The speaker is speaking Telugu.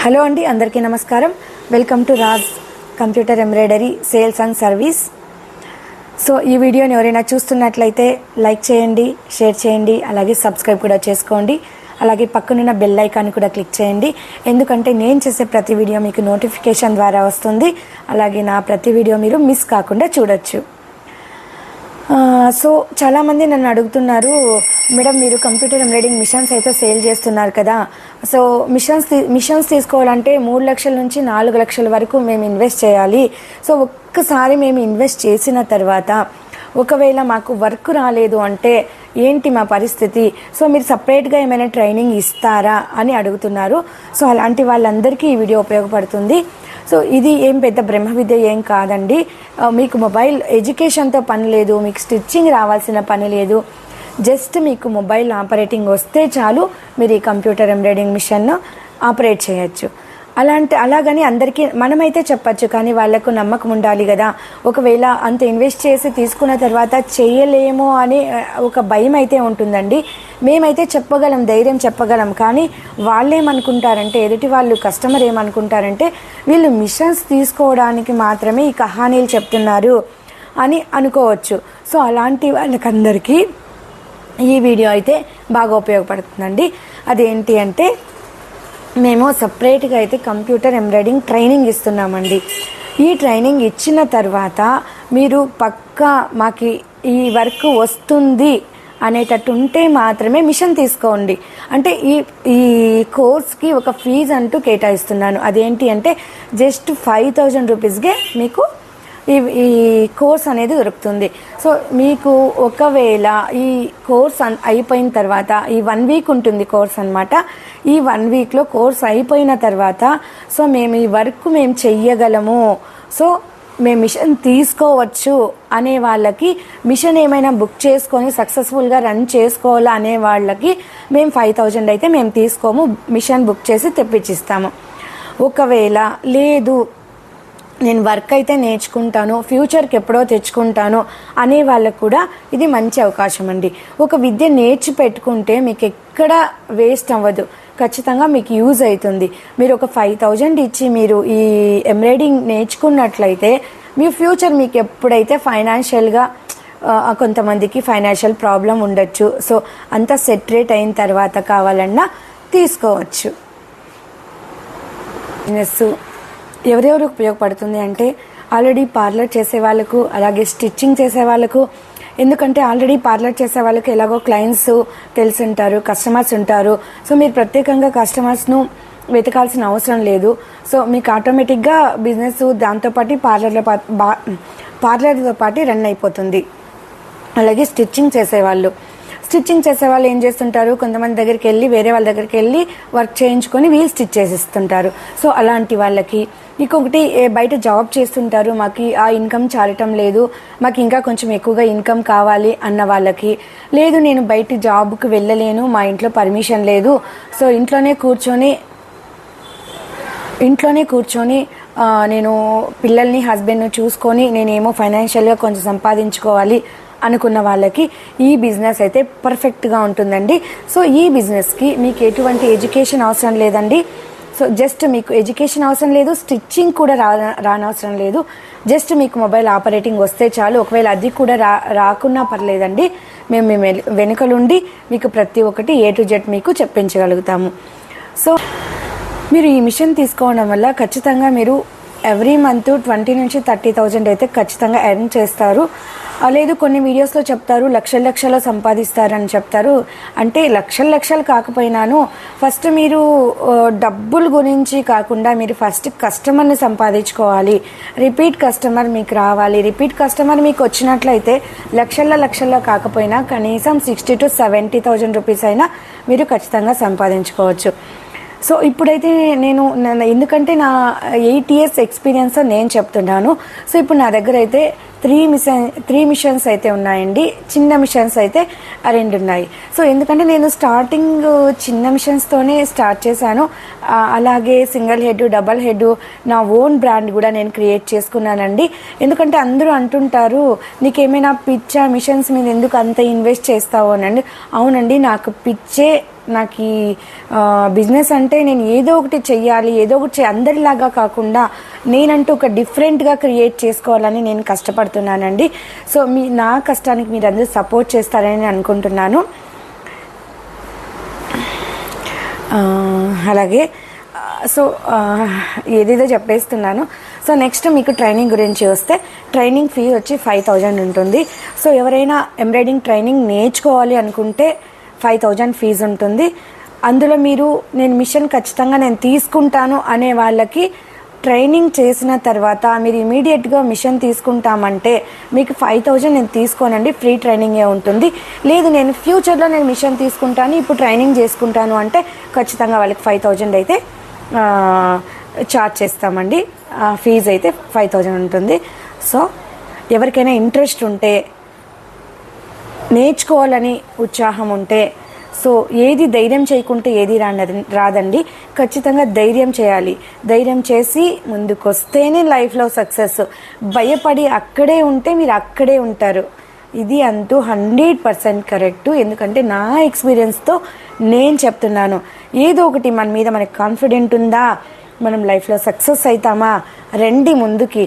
హలో అండి, అందరికీ నమస్కారం. Welcome to Raj computer embroidery sales and service. So ఈ వీడియోని ఎవరైనా చూస్తున్నట్లయితే లైక్ చేయండి, షేర్ చేయండి, అలాగే సబ్స్క్రైబ్ కూడా చేసుకోండి. అలాగే పక్కనున్న బెల్ ఐకాన్ కూడా క్లిక్ చేయండి. ఎందుకంటే నేను చేసే ప్రతి వీడియో మీకు నోటిఫికేషన్ ద్వారా వస్తుంది. అలాగే నా ప్రతి వీడియో మీరు మిస్ కాకుండా చూడొచ్చు. సో చాలామంది నన్ను అడుగుతున్నారు, మేడం మీరు కంప్యూటర్ ఎంబ్రాయిడింగ్ మిషన్స్ అయితే సేల్ చేస్తున్నారు కదా, సో మిషన్స్ తీసుకోవాలంటే 3 లక్షల నుంచి 4 లక్షల వరకు మేము ఇన్వెస్ట్ చేయాలి. సో ఒక్కసారి మేము ఇన్వెస్ట్ చేసిన తర్వాత ఒకవేళ మాకు వర్క్ రాలేదు అంటే ఏంటి మా పరిస్థితి, సో మీరు సపరేట్గా ఏమైనా ట్రైనింగ్ ఇస్తారా అని అడుగుతున్నారు. సో అలాంటి వాళ్ళందరికీ ఈ వీడియో ఉపయోగపడుతుంది. సో ఇది ఏం పెద్ద బ్రహ్మ విద్య ఏం కాదండి. మీకు మొబైల్ ఎడ్యుకేషన్తో పని లేదు, మీకు స్టిచ్చింగ్ రావాల్సిన పని లేదు. జస్ట్ మీకు మొబైల్ ఆపరేటింగ్ వస్తే చాలు, మీరు ఈ కంప్యూటర్ ఎంబ్రాయిడింగ్ మిషన్ను ఆపరేట్ చేయొచ్చు. అలాగని అందరికీ మనమైతే చెప్పచ్చు, కానీ వాళ్ళకు నమ్మకం ఉండాలి కదా. ఒకవేళ అంత ఇన్వెస్ట్ చేసి తీసుకున్న తర్వాత చేయలేమో అని ఒక భయం అయితే ఉంటుందండి. మేమైతే చెప్పగలం, ధైర్యం చెప్పగలం, కానీ వాళ్ళేమనుకుంటారంటే, ఎదుటి వాళ్ళు కస్టమర్ ఏమనుకుంటారంటే వీళ్ళు మిషన్స్ తీసుకోవడానికి మాత్రమే ఈ కహానీలు చెప్తున్నారు అని అనుకోవచ్చు. సో అలాంటి వాళ్ళకందరికీ ఈ వీడియో అయితే బాగా ఉపయోగపడుతుందండి. అదేంటి అంటే, మేము సపరేట్గా అయితే కంప్యూటర్ ఎంబ్రాయిడింగ్ ట్రైనింగ్ ఇస్తున్నామండి. ఈ ట్రైనింగ్ ఇచ్చిన తర్వాత మీరు పక్కా మాకు ఈ వర్క్ వస్తుంది అనేటట్టు ఉంటే మాత్రమే మిషన్ తీసుకోండి. అంటే ఈ కోర్స్కి ఒక ఫీజు అంటూ కేటాయిస్తున్నాను. అదేంటి అంటే జస్ట్ 5,000 రూపీస్కే మీకు ఈ కోర్స్ అనేది దొరుకుతుంది. సో మీకు ఒకవేళ ఈ కోర్స్ అయిపోయిన తర్వాత ఈ 1 వీక్ ఉంటుంది కోర్స్ అనమాట. ఈ 1 వీక్లో కోర్స్ అయిపోయిన తర్వాత సో మేము ఈ వర్క్ మేము చెయ్యగలము, సో మేము మిషన్ తీసుకోవచ్చు అనే వాళ్ళకి, మిషన్ ఏమైనా బుక్ చేసుకొని సక్సెస్ఫుల్గా రన్ చేసుకోవాలా అనే వాళ్ళకి మేము 5,000 అయితే మేము తీసుకోము, మిషన్ బుక్ చేసి తెప్పించిస్తాము. ఒకవేళ లేదు నేను వర్క్ అయితే నేర్చుకుంటాను, ఫ్యూచర్కి ఎప్పుడో తెచ్చుకుంటాను అనే వాళ్ళకు కూడా ఇది మంచి అవకాశం అండి. ఒక విద్య నేర్చి పెట్టుకుంటే మీకు ఎక్కడ వేస్ట్ అవ్వదు, ఖచ్చితంగా మీకు యూజ్ అవుతుంది. మీరు ఒక 5,000 ఇచ్చి మీరు ఈ ఎంబ్రాయిడింగ్ నేర్చుకున్నట్లయితే మీ ఫ్యూచర్ మీకు ఎప్పుడైతే ఫైనాన్షియల్గా కొంతమందికి ఫైనాన్షియల్ ప్రాబ్లం ఉండొచ్చు, సో అంతా సెటరేట్ అయిన తర్వాత కావాలన్నా తీసుకోవచ్చు. బిజినెస్ ఎవరెవరికి ఉపయోగపడుతుంది అంటే, ఆల్రెడీ పార్లర్ చేసే వాళ్ళకు, అలాగే స్టిచ్చింగ్ చేసే వాళ్ళకు. ఎందుకంటే ఆల్రెడీ పార్లర్ చేసే వాళ్ళకి ఎలాగో క్లయింట్స్ తెలిసి ఉంటారు, కస్టమర్స్ ఉంటారు. సో మీరు ప్రత్యేకంగా కస్టమర్స్ను వెతకాల్సిన అవసరం లేదు. సో మీకు ఆటోమేటిక్గా బిజినెస్ దాంతోపాటు పార్లర్తో పాటు రన్ అయిపోతుంది. అలాగే స్టిచ్చింగ్ చేసేవాళ్ళు ఏం చేస్తుంటారు, కొంతమంది దగ్గరికి వెళ్ళి వేరే వాళ్ళ దగ్గరికి వెళ్ళి వర్క్ చేయించుకొని వీళ్ళు స్టిచ్ చేసిస్తుంటారు. సో అలాంటి వాళ్ళకి. ఇంకొకటి, బయట జాబ్ చేస్తుంటారు, మాకు ఆ ఇన్కమ్ చాలటం లేదు, మాకు ఇంకా కొంచెం ఎక్కువగా ఇన్కమ్ కావాలి అన్న వాళ్ళకి. లేదు నేను బయట జాబ్కి వెళ్ళలేను, మా ఇంట్లో పర్మిషన్ లేదు, సో ఇంట్లోనే కూర్చొని నేను పిల్లల్ని హస్బెండ్ను చూసుకొని నేనేమో ఫైనాన్షియల్గా కొంచెం సంపాదించుకోవాలి అనుకున్న వాళ్ళకి ఈ బిజినెస్ అయితే పర్ఫెక్ట్గా ఉంటుందండి. సో ఈ బిజినెస్కి మీకు ఎటువంటి ఎడ్యుకేషన్ అవసరం లేదండి. సో జస్ట్ మీకు ఎడ్యుకేషన్ అవసరం లేదు, స్టిచ్చింగ్ కూడా రానవసరం లేదు. జస్ట్ మీకు మొబైల్ ఆపరేటింగ్ వస్తే చాలు. ఒకవేళ అది కూడా రాకున్నా పర్లేదండి, మేము వెనుకలుండి మీకు ప్రతి ఒక్కటి A to Z మీకు చెప్పించగలుగుతాము. సో మీరు ఈ మిషన్ తీసుకోవడం వల్ల ఖచ్చితంగా మీరు ఎవ్రీ మంత్ 20 నుంచి 30,000 అయితే ఖచ్చితంగా ఎర్న్ చేస్తారు. లేదు కొన్ని వీడియోస్లో చెప్తారు లక్షలు సంపాదిస్తారని చెప్తారు. అంటే లక్షలు కాకపోయినాను, ఫస్ట్ మీరు డబ్బుల గురించి కాకుండా మీరు ఫస్ట్ కస్టమర్ని సంపాదించుకోవాలి. రిపీట్ కస్టమర్ మీకు రావాలి. రిపీట్ కస్టమర్ మీకు వచ్చినట్లయితే లక్షల్లో కాకపోయినా కనీసం 60,000 to 70,000 రూపీస్ అయినా మీరు ఖచ్చితంగా సంపాదించుకోవచ్చు. సో ఇప్పుడైతే నేను ఎందుకంటే నా 8 years ఎక్స్పీరియన్స్ నేను చెప్తున్నాను. సో ఇప్పుడు నా దగ్గర అయితే 3 మిషన్స్ అయితే ఉన్నాయండి. చిన్న మిషన్స్ అయితే 2 ఉన్నాయి. సో ఎందుకంటే నేను స్టార్టింగ్ చిన్న మిషన్స్తోనే స్టార్ట్ చేశాను. అలాగే సింగిల్ హెడ్, డబల్ హెడ్, నా ఓన్ బ్రాండ్ కూడా నేను క్రియేట్ చేసుకున్నానండి. ఎందుకంటే అందరూ అంటుంటారు నీకేమైనా పిచ్చా మిషన్స్ మీద ఎందుకు అంత ఇన్వెస్ట్ చేస్తావు అనండి. అవునండి, నాకు పిచ్చే నాకు ఈ బిజినెస్ అంటే నేను ఏదో ఒకటి చెయ్యాలి, ఏదో ఒకటి అందరిలాగా కాకుండా నేనంటూ ఒక డిఫరెంట్గా క్రియేట్ చేసుకోవాలని నేను కష్టపడుతున్నానండి. సో నా కష్టానికి మీరు అందరూ సపోర్ట్ చేస్తారని అనుకుంటున్నాను. అలాగే సో ఏదేదో చెప్పేస్తున్నాను. సో నెక్స్ట్ మీకు ట్రైనింగ్ గురించి వస్తే, ట్రైనింగ్ ఫీ వచ్చి 5000 ఉంటుంది. సో ఎవరైనా ఎంబ్రాయిడింగ్ ట్రైనింగ్ నేర్చుకోవాలి అనుకుంటే 5000 ఫీజు ఉంటుంది. అందులో మీరు నేను మిషన్ ఖచ్చితంగా నేను తీసుకుంటాను అనే వాళ్ళకి ట్రైనింగ్ చేసిన తర్వాత మీరు ఇమీడియట్గా మిషన్ తీసుకుంటామంటే మీకు 5000 నేను తీసుకోనండి, ఫ్రీ ట్రైనింగే ఉంటుంది. లేదు నేను ఫ్యూచర్లో నేను మిషన్ తీసుకుంటాను, ఇప్పుడు ట్రైనింగ్ చేసుకుంటాను అంటే ఖచ్చితంగా వాళ్ళకి 5000 అయితే ఛార్జ్ చేస్తామండి. ఫీజు అయితే 5000 ఉంటుంది. సో ఎవరికైనా ఇంట్రెస్ట్ ఉంటే, నేర్చుకోవాలని ఉత్సాహం ఉంటే, సో ఏది ధైర్యం చేయకుంటే ఏది రాదండి. ఖచ్చితంగా ధైర్యం చేయాలి. ధైర్యం చేసి ముందుకు వస్తేనే లైఫ్లో సక్సెస్. భయపడి అక్కడే ఉంటే మీరు అక్కడే ఉంటారు. ఇది అంటూ 100% కరెక్టు. ఎందుకంటే నా ఎక్స్పీరియన్స్తో నేను చెప్తున్నాను. ఏదో ఒకటి మన మీద మనకు కాన్ఫిడెంట్ ఉందా, మనం లైఫ్లో సక్సెస్ అవుతామా, రండి ముందుకి.